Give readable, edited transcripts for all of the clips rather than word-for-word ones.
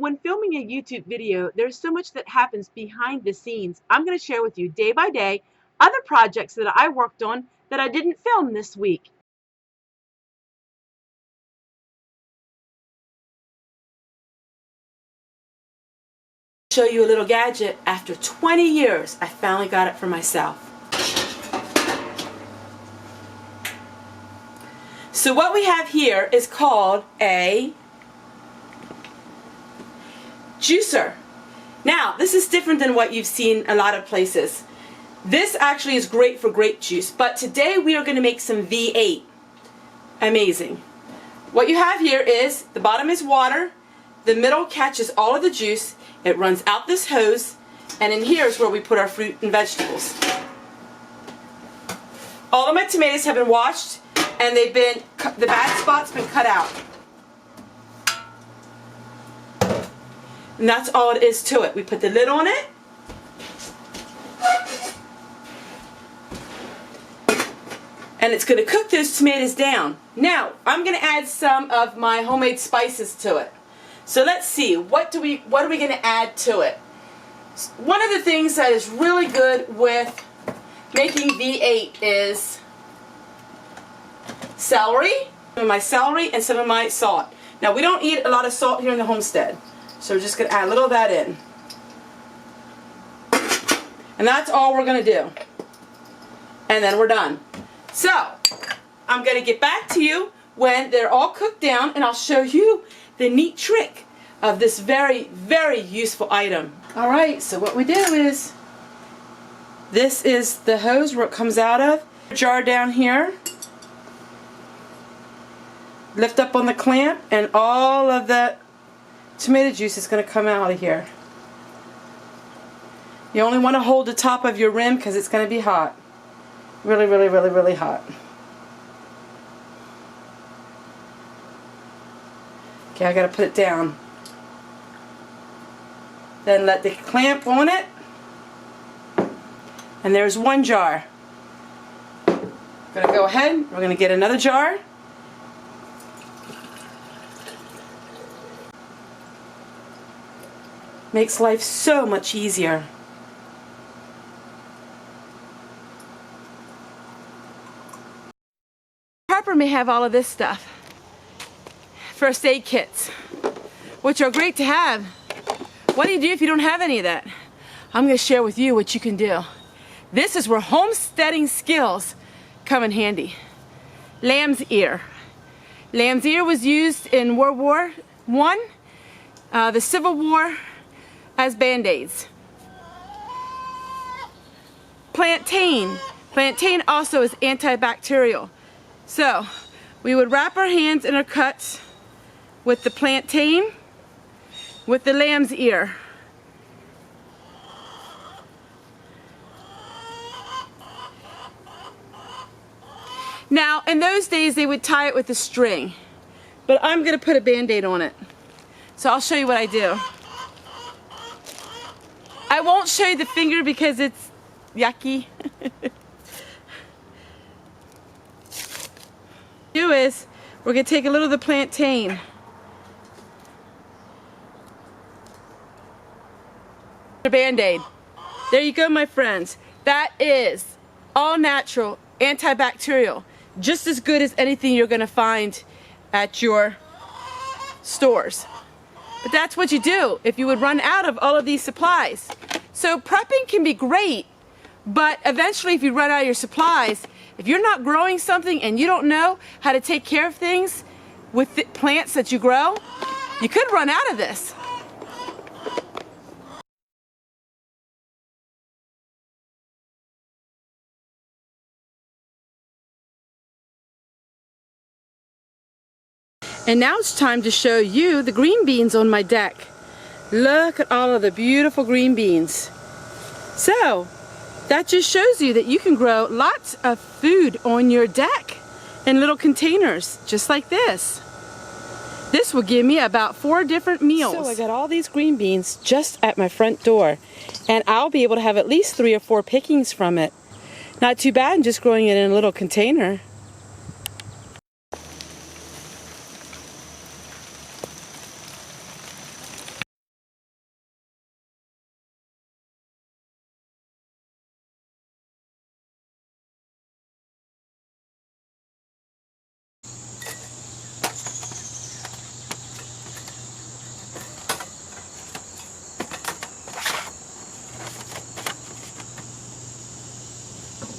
when filming a YouTube video, there's so much that happens behind the scenes. I'm going to share with you day by day other projects that I worked on that I didn't film this week. Show you a little gadget. After 20 years, I finally got it for myself. So what we have here is called a juicer. Now, this is different than what you've seen a lot of places. This actually is great for grape juice, but today we are going to make some V8. Amazing. What you have here is, the bottom is water, the middle catches all of the juice, it runs out this hose, and in here is where we put our fruit and vegetables. All of my tomatoes have been washed, and they've been, the bad spots been cut out. And that's all it is to it. We put the lid on it. And it's going to cook those tomatoes down. Now, I'm going to add some of my homemade spices to it. So let's see, what are we going to add to it? One of the things that is really good with making V8 is celery, some of my celery and some of my salt. Now, we don't eat a lot of salt here in the homestead, so we're just going to add a little of that in. And that's all we're going to do. And then we're done. So, I'm going to get back to you when they're all cooked down, and I'll show you the neat trick of this very, very useful item. Alright, so what we do is, this is the hose where it comes out of. Jar down here. Lift up on the clamp, and all of that tomato juice is going to come out of here. You only want to hold the top of your rim because it's going to be hot. Really, really, really, really hot. Okay, I gotta put it down. Then let the clamp on it. And there's one jar. I'm gonna go ahead, we're gonna get another jar. Makes life so much easier. Harper may have all of this stuff. First aid kits, which are great to have. What do you do if you don't have any of that? I'm going to share with you what you can do. This is where homesteading skills come in handy. Lamb's ear. Lamb's ear was used in World War I, the Civil War, as band-aids. Plantain. Plantain also is antibacterial. So, we would wrap our hands in our cuts with the plantain, with the lamb's ear. Now, in those days, they would tie it with a string, but I'm going to put a band-aid on it. So I'll show you what I do. I won't show you the finger because it's yucky. Do is, we're going to take a little of the plantain. Band-aid. There you go, my friends. That is all natural, antibacterial, just as good as anything you're going to find at your stores. But that's what you do if you would run out of all of these supplies. So prepping can be great, but eventually if you run out of your supplies, if you're not growing something and you don't know how to take care of things with the plants that you grow, you could run out of this. And now it's time to show you the green beans on my deck. Look at all of the beautiful green beans. So, that just shows you that you can grow lots of food on your deck in little containers, just like this. This will give me about 4 different meals. So I got all these green beans just at my front door, and I'll be able to have at least 3 or 4 pickings from it. Not too bad, just growing it in a little container.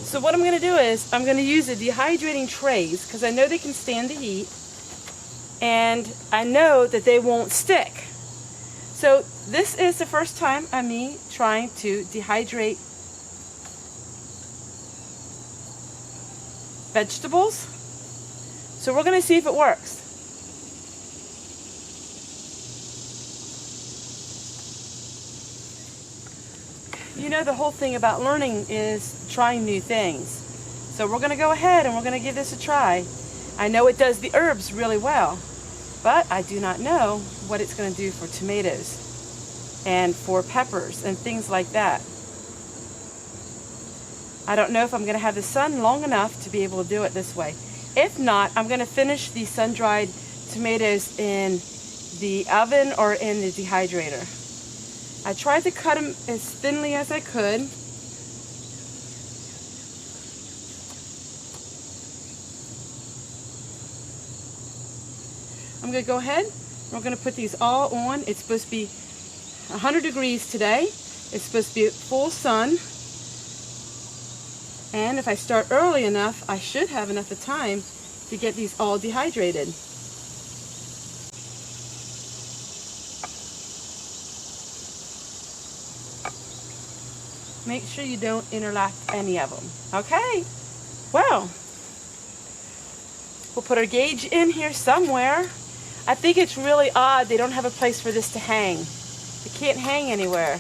So what I'm going to do is I'm going to use the dehydrating trays because I know they can stand the heat and I know that they won't stick. So this is the first time of me trying to dehydrate vegetables. So we're going to see if it works. You know, the whole thing about learning is trying new things. So we're going to go ahead and we're going to give this a try. I know it does the herbs really well, but I do not know what it's going to do for tomatoes and for peppers and things like that. I don't know if I'm going to have the sun long enough to be able to do it this way. If not, I'm going to finish the sun-dried tomatoes in the oven or in the dehydrator. I tried to cut them as thinly as I could. I'm going to go ahead. We're going to put these all on. It's supposed to be 100 degrees today. It's supposed to be full sun. And if I start early enough, I should have enough of time to get these all dehydrated. Make sure you don't interlock any of them. Okay, well, we'll put our gauge in here somewhere. I think it's really odd they don't have a place for this to hang. It can't hang anywhere.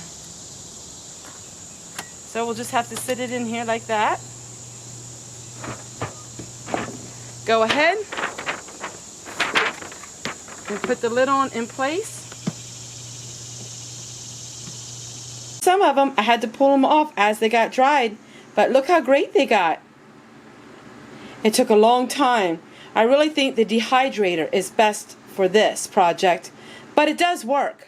So we'll just have to sit it in here like that. Go ahead and put the lid on in place. Some of them I had to pull them off as they got dried, but look how great they got. It took a long time. I really think the dehydrator is best for this project, but it does work.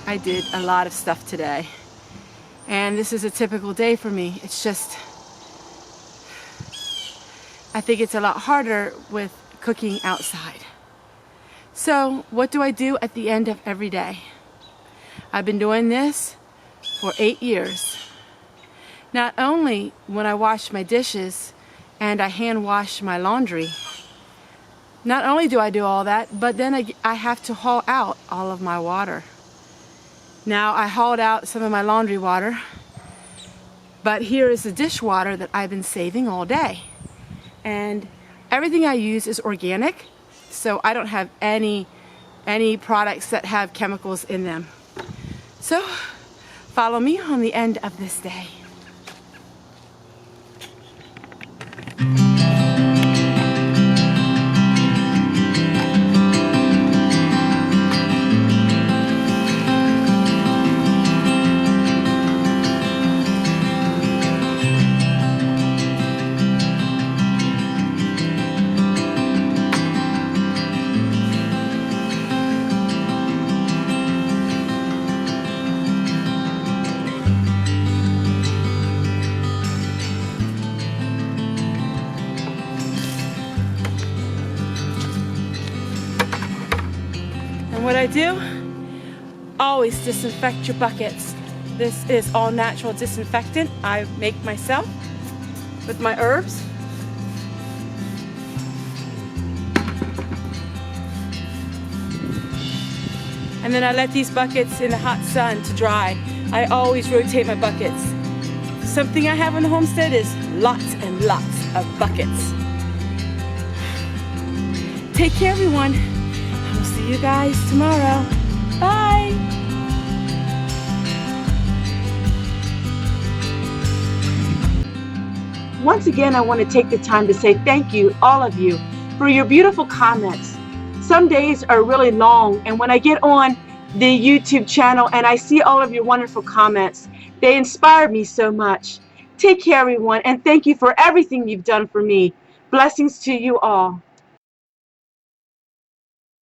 I did a lot of stuff today, and this is a typical day for me. It's just, I think it's a lot harder with cooking outside. So what do I do at the end of every day? I've been doing this for 8 years. Not only when I wash my dishes and I hand wash my laundry, not only do I do all that, but then I have to haul out all of my water. Now I hauled out some of my laundry water, but here is the dishwater that I've been saving all day. And everything I use is organic, so I don't have any products that have chemicals in them. So follow me on the end of this day. What I do, always disinfect your buckets. This is all natural disinfectant I make myself with my herbs. and then I let these buckets in the hot sun to dry. I always rotate my buckets. Something I have on the homestead is lots and lots of buckets. Take care, everyone. I will see you guys tomorrow. Bye. Once again, I want to take the time to say thank you, all of you, for your beautiful comments. Some days are really long, and when I get on the YouTube channel and I see all of your wonderful comments, they inspire me so much. Take care, everyone, and thank you for everything you've done for me. Blessings to you all.